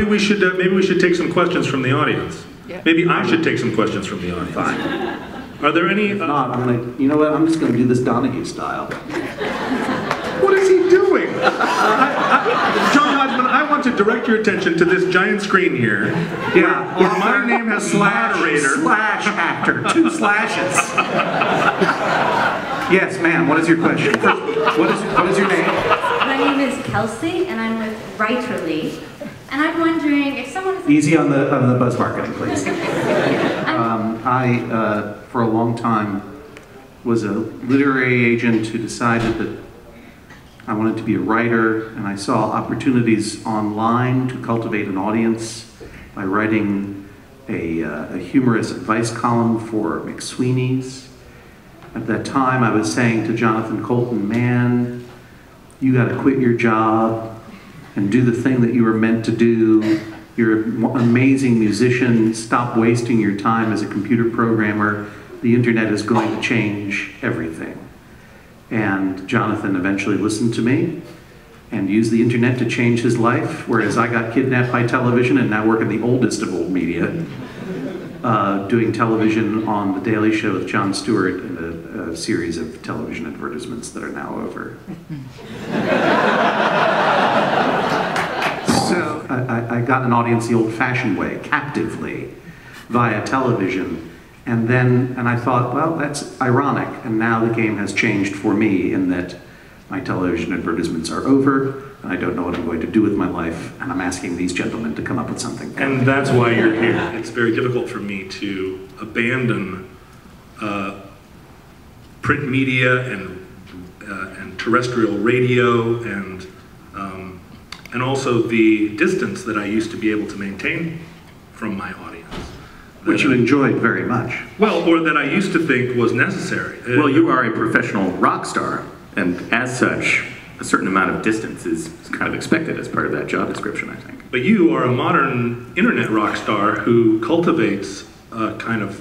we should take some questions from the audience. Yeah. Maybe I should take some questions from the audience. Fine. Are there any? If not, I'm gonna. You know what? I'm just gonna do this Donahue style. What is he doing? John Hodgman, I want to direct your attention to this giant screen here. Yeah. Where my name has moderator. Slash actor. 2 slashes. Yes, ma'am. What is your question? What is your name? My name is Kelsey, and I'm with Writerly. And I'm wondering if someone is... Easy on the buzz marketing, please. I, for a long time, was a literary agent who decided that I wanted to be a writer, and I saw opportunities online to cultivate an audience by writing a humorous advice column for McSweeney's. At that time, I was saying to Jonathan Coulton, "Man, you got to quit your job and do the thing that you were meant to do. You're an amazing musician. Stop wasting your time as a computer programmer. The internet is going to change everything." And Jonathan eventually listened to me and used the internet to change his life, whereas I got kidnapped by television and now work in the oldest of old media, doing television on The Daily Show with Jon Stewart and a series of television advertisements that are now over. So I got an audience the old-fashioned way, captively, via television. And I thought, well, that's ironic. And now the game has changed for me in that my television advertisements are over, and I don't know what I'm going to do with my life, and I'm asking these gentlemen to come up with something. And that's why you're here. It's very difficult for me to abandon print media and terrestrial radio and also the distance that I used to be able to maintain from my audience. Which you enjoyed very much. Well, or that I used to think was necessary. Well, you are a professional rock star, and as such, a certain amount of distance is kind of expected as part of that job description, I think. But you are a modern internet rock star who cultivates a kind of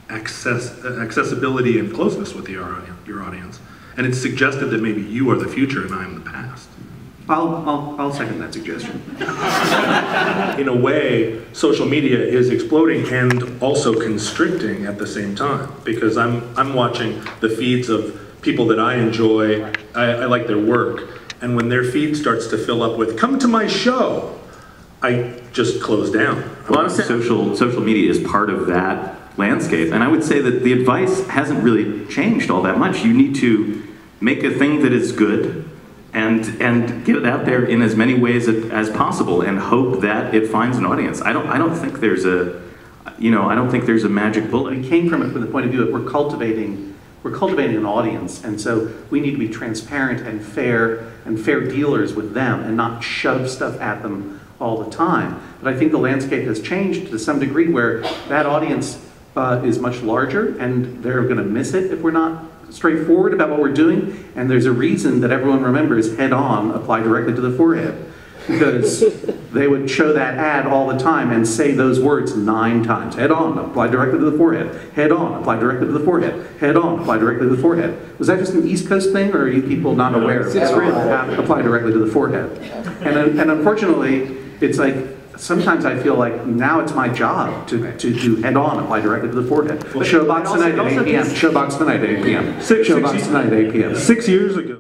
accessibility and closeness with your audience. And it's suggested that maybe you are the future and I am the past. I'll second that suggestion. In a way, social media is exploding and also constricting at the same time, because I'm watching the feeds of people that I enjoy, I like their work, and when their feed starts to fill up with, "Come to my show," I just close down. Well, I would say social media is part of that landscape, and I would say that the advice hasn't really changed all that much. You need to make a thing that is good, and get it out there in as many ways as possible, and hope that it finds an audience. I don't think there's a magic bullet. We came from it from the point of view that we're cultivating an audience, and so we need to be transparent and fair dealers with them, and not shove stuff at them all the time. But I think the landscape has changed to some degree where that audience is much larger, and they're going to miss it if we're not straightforward about what we're doing. And there's a reason that everyone remembers "head on, apply directly to the forehead," because they would show that ad all the time and say those words 9 times. "Head on, apply directly to the forehead. Head on, apply directly to the forehead. Head on, apply directly to the forehead." Was that just an East Coast thing, or are you people not aware of it? Apply directly to the forehead. And unfortunately, it's like, sometimes I feel like now it's my job to do "head on, apply directly to the forehead." Showbox tonight at 8 p.m. Showbox tonight at 8 p.m. Showbox tonight at 8 p.m. 6 years ago.